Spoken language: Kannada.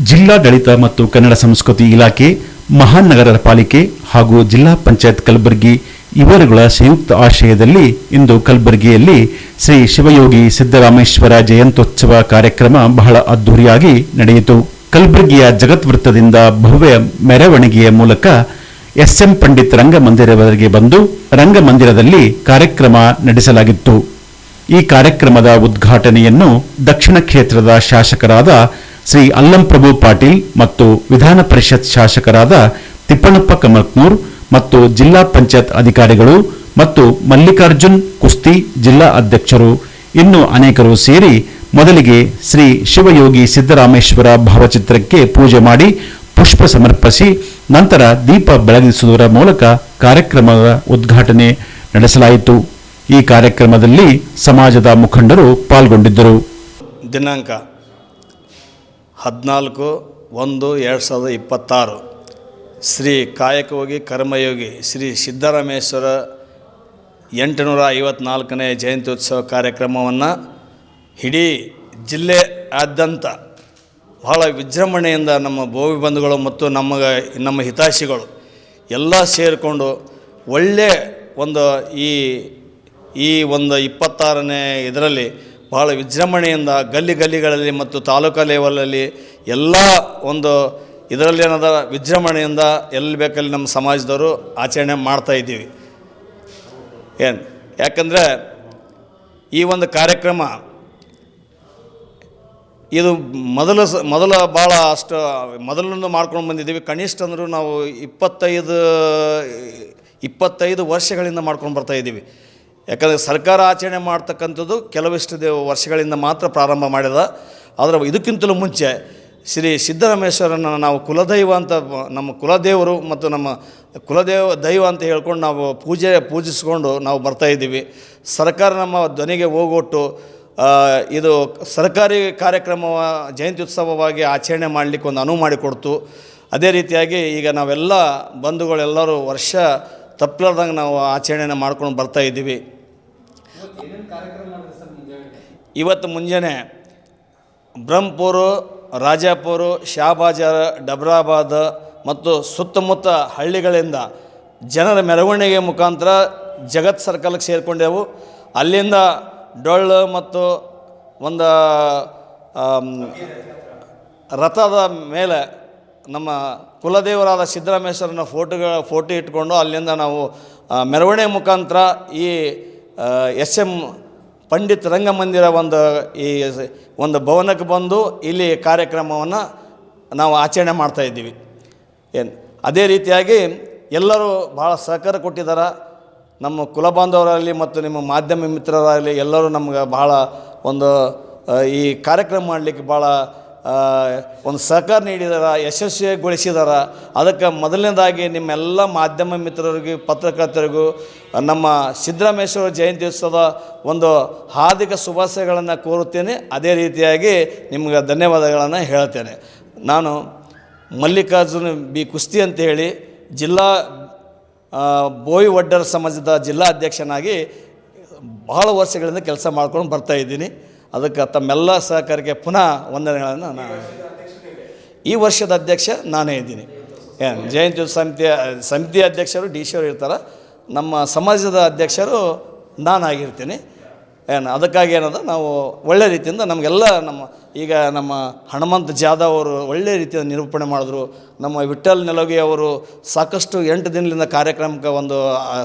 ಜಿಲ್ಲಾಡಳಿತ ಮತ್ತು ಕನ್ನಡ ಸಂಸ್ಕೃತಿ ಇಲಾಖೆ, ಮಹಾನಗರ ಪಾಲಿಕೆ ಹಾಗೂ ಜಿಲ್ಲಾ ಪಂಚಾಯತ್ ಕಲಬುರಗಿ ಇವರುಗಳ ಸಂಯುಕ್ತ ಆಶ್ರಯದಲ್ಲಿ ಇಂದು ಕಲಬುರಗಿಯಲ್ಲಿ ಶ್ರೀ ಶಿವಯೋಗಿ ಸಿದ್ದರಾಮೇಶ್ವರ ಜಯಂತ್ಯೋತ್ಸವ ಕಾರ್ಯಕ್ರಮ ಬಹಳ ಅದ್ದೂರಿಯಾಗಿ ನಡೆಯಿತು. ಕಲಬುರಗಿಯ ಜಗತ್ ವೃತ್ತದಿಂದ ಭವ್ಯ ಮೆರವಣಿಗೆಯ ಮೂಲಕ ಎಸ್ಎಂ ಪಂಡಿತ್ ರಂಗಮಂದಿರವರೆಗೆ ಬಂದು ರಂಗಮಂದಿರದಲ್ಲಿ ಕಾರ್ಯಕ್ರಮ ನಡೆಸಲಾಗಿತ್ತು. ಈ ಕಾರ್ಯಕ್ರಮದ ಉದ್ಘಾಟನೆಯನ್ನು ದಕ್ಷಿಣ ಕ್ಷೇತ್ರದ ಶಾಸಕರಾದ ಶ್ರೀ ಅಲ್ಲಂಪ್ರಭು ಪಾಟೀಲ್ ಮತ್ತು ವಿಧಾನ ಪರಿಷತ್ ಶಾಸಕರಾದ ತಿಪ್ಪಣ್ಣಪ್ಪ ಕಮಲ್ಕನೂರ್ ಮತ್ತು ಜಿಲ್ಲಾ ಪಂಚಾಯತ್ ಅಧಿಕಾರಿಗಳು ಮತ್ತು ಮಲ್ಲಿಕಾರ್ಜುನ್ ಕುಸ್ತಿ ಜಿಲ್ಲಾ ಅಧ್ಯಕ್ಷರು ಇನ್ನೂ ಅನೇಕರು ಸೇರಿ ಮೊದಲಿಗೆ ಶ್ರೀ ಶಿವಯೋಗಿ ಸಿದ್ದರಾಮೇಶ್ವರ ಭಾವಚಿತ್ರಕ್ಕೆ ಪೂಜೆ ಮಾಡಿ ಪುಷ್ಪ ಸಮರ್ಪಿಸಿ ನಂತರ ದೀಪ ಬೆಳಗಿಸುವುದರ ಮೂಲಕ ಕಾರ್ಯಕ್ರಮದ ಉದ್ಘಾಟನೆ ನಡೆಸಲಾಯಿತು. ಈ ಕಾರ್ಯಕ್ರಮದಲ್ಲಿ ಸಮಾಜದ ಮುಖಂಡರು ಪಾಲ್ಗೊಂಡಿದ್ದರು. ದಿನಾಂಕ 14/1/2026 ಶ್ರೀ ಕಾಯಕಯೋಗಿ ಕರ್ಮಯೋಗಿ ಶ್ರೀ ಸಿದ್ದರಾಮೇಶ್ವರ 854ನೇ ಜಯಂತ್ಯೋತ್ಸವ ಕಾರ್ಯಕ್ರಮವನ್ನು ಇಡೀ ಜಿಲ್ಲೆಯಾದ್ಯಂತ ಬಹಳ ವಿಜೃಂಭಣೆಯಿಂದ ನಮ್ಮ ಭೋವಿ ಬಂಧುಗಳು ಮತ್ತು ನಮ್ಮ ಹಿತೈಷಿಗಳು ಎಲ್ಲ ಸೇರಿಕೊಂಡು ಒಳ್ಳೆಯ ಒಂದು ಈ ಒಂದು 26ನೇ ಇದರಲ್ಲಿ ಬಹಳ ವಿಜೃಂಭಣೆಯಿಂದ ಗಲ್ಲಿಗಳಲ್ಲಿ ಮತ್ತು ತಾಲೂಕಾ ಲೆವೆಲಲ್ಲಿ ಎಲ್ಲ ಒಂದು ಇದರಲ್ಲಿ ಏನದ ವಿಜೃಂಭಣೆಯಿಂದ ಎಲ್ಲಿ ಬೇಕಲ್ಲಿ ನಮ್ಮ ಸಮಾಜದವರು ಆಚರಣೆ ಮಾಡ್ತಾಯಿದ್ದೀವಿ. ಯಾಕಂದರೆ ಈ ಒಂದು ಕಾರ್ಯಕ್ರಮ ಇದು ಮೊದಲ ಭಾಳ ಅಷ್ಟು ಮೊದಲಿಂದ ಮಾಡ್ಕೊಂಡು ಬಂದಿದ್ದೀವಿ. ಕನಿಷ್ಠ ಅಂದರೂ ನಾವು 25 ವರ್ಷಗಳಿಂದ ಮಾಡ್ಕೊಂಡು ಬರ್ತಾಯಿದ್ದೀವಿ. ಯಾಕಂದರೆ ಸರ್ಕಾರ ಆಚರಣೆ ಮಾಡ್ತಕ್ಕಂಥದ್ದು ಕೆಲವಿಷ್ಟು ವರ್ಷಗಳಿಂದ ಮಾತ್ರ ಪ್ರಾರಂಭ ಮಾಡಿದ. ಆದರೆ ಇದಕ್ಕಿಂತಲೂ ಮುಂಚೆ ಶ್ರೀ ಸಿದ್ದರಾಮೇಶ್ವರನ ನಾವು ಕುಲದೈವ ಅಂತ ನಮ್ಮ ಕುಲದೇವರು ಮತ್ತು ನಮ್ಮ ದೈವ ಅಂತ ಹೇಳ್ಕೊಂಡು ನಾವು ಪೂಜಿಸ್ಕೊಂಡು ನಾವು ಬರ್ತಾಯಿದ್ದೀವಿ. ಸರ್ಕಾರ ನಮ್ಮ ಧ್ವನಿಗೆ ಹೋಗೊಟ್ಟು ಇದು ಸರ್ಕಾರಿ ಕಾರ್ಯಕ್ರಮ ಜಯಂತ್ಯುತ್ಸವವಾಗಿ ಆಚರಣೆ ಮಾಡಲಿಕ್ಕೆ ಒಂದು ಅನುವು ಮಾಡಿಕೊಡ್ತು. ಅದೇ ರೀತಿಯಾಗಿ ಈಗ ನಾವೆಲ್ಲ ಬಂಧುಗಳೆಲ್ಲರೂ ವರ್ಷ ತಪ್ಪಲಾರ್ದಂಗೆ ನಾವು ಆಚರಣೆನ ಮಾಡ್ಕೊಂಡು ಬರ್ತಾಯಿದ್ದೀವಿ. ಇವತ್ತು ಮುಂಜಾನೆ ಬ್ರಹ್ಮಪುರ, ರಾಜಾಪುರ, ಶಾಬಾಜಾರ, ಡಬ್ರಾಬಾದ್ ಮತ್ತು ಸುತ್ತಮುತ್ತ ಹಳ್ಳಿಗಳಿಂದ ಜನರ ಮೆರವಣಿಗೆ ಮುಖಾಂತರ ಜಗತ್ ಸರ್ಕಲ್ಗೆ ಸೇರಿಕೊಂಡೆವು. ಅಲ್ಲಿಂದ ಡೊಳ್ಳು ಮತ್ತು ಒಂದು ರಥದ ಮೇಲೆ ನಮ್ಮ ಕುಲದೇವರಾದ ಸಿದ್ದರಾಮೇಶ್ವರನ ಫೋಟೋ ಇಟ್ಕೊಂಡು ಅಲ್ಲಿಂದ ನಾವು ಮೆರವಣಿಗೆ ಮುಖಾಂತರ ಈ ಎಸ್.ಎಂ. ಪಂಡಿತ್ ರಂಗಮಂದಿರ ಒಂದು ಭವನಕ್ಕೆ ಬಂದು ಇಲ್ಲಿ ಕಾರ್ಯಕ್ರಮವನ್ನು ನಾವು ಆಚರಣೆ ಮಾಡ್ತಾಯಿದ್ದೀವಿ. ಅದೇ ರೀತಿಯಾಗಿ ಎಲ್ಲರೂ ಭಾಳ ಸಹಕಾರ ಕೊಟ್ಟಿದ್ದಾರೆ. ನಮ್ಮ ಕುಲಬಾಂಧವರಲ್ಲಿ ಮತ್ತು ನಿಮ್ಮ ಮಾಧ್ಯಮ ಮಿತ್ರರಲ್ಲಿ ಎಲ್ಲರೂ ನಮ್ಗೆ ಭಾಳ ಒಂದು ಈ ಕಾರ್ಯಕ್ರಮ ಮಾಡಲಿಕ್ಕೆ ಭಾಳ ಒಂದು ಸಹಕಾರ ನೀಡಿದಾರೆ, ಯಶಸ್ವಿಗೊಳಿಸಿದಾರೆ. ಅದಕ್ಕೆ ಮೊದಲನೇದಾಗಿ ನಿಮ್ಮೆಲ್ಲ ಮಾಧ್ಯಮ ಮಿತ್ರರಿಗೂ ಪತ್ರಕರ್ತರಿಗೂ ನಮ್ಮ ಸಿದ್ದರಾಮೇಶ್ವರ ಜಯಂತ್ಯೋತ್ಸವದ ಒಂದು ಹಾರ್ದಿಕ ಶುಭಾಶಯಗಳನ್ನು ಕೋರುತ್ತೇನೆ. ಅದೇ ರೀತಿಯಾಗಿ ನಿಮ್ಗೆ ಧನ್ಯವಾದಗಳನ್ನು ಹೇಳ್ತೇನೆ. ನಾನು ಮಲ್ಲಿಕಾರ್ಜುನ್ ಬಿ ಕುಸ್ತಿ ಅಂತ ಹೇಳಿ ಜಿಲ್ಲಾ ಬೋಯಿ ಒಡ್ಡರ ಸಮಾಜದ ಜಿಲ್ಲಾ ಅಧ್ಯಕ್ಷನಾಗಿ ಭಾಳ ವರ್ಷಗಳಿಂದ ಕೆಲಸ ಮಾಡ್ಕೊಂಡು ಬರ್ತಾಯಿದ್ದೀನಿ. ಅದಕ್ಕೆ ತಮ್ಮೆಲ್ಲ ಸಹಕಾರಕ್ಕೆ ಪುನಃ ವಂದನೆಗಳನ್ನು ಈ ವರ್ಷದ ಅಧ್ಯಕ್ಷ ನಾನೇ ಇದ್ದೀನಿ. ಜಯಂತ್ಯೋತ್ಸವ ಸಮಿತಿ ಅಧ್ಯಕ್ಷರು ಡಿ ಸಿ ಅವರು ಇರ್ತಾರೆ. ನಮ್ಮ ಸಮಾಜದ ಅಧ್ಯಕ್ಷರು ನಾನಾಗಿರ್ತೀನಿ. ಅದಕ್ಕಾಗಿ ಏನದ ನಾವು ಒಳ್ಳೆ ರೀತಿಯಿಂದ ನಮಗೆಲ್ಲ ಈಗ ನಮ್ಮ ಹನುಮಂತ ಜಾಧವ್ ಅವರು ಒಳ್ಳೆ ರೀತಿಯಿಂದ ನಿರೂಪಣೆ ಮಾಡಿದ್ರು. ನಮ್ಮ ವಿಠ್ಠಲ್ ನೆಲಗಿ ಅವರು ಸಾಕಷ್ಟು 8 ದಿನದಿಂದ ಕಾರ್ಯಕ್ರಮಕ್ಕೆ ಒಂದು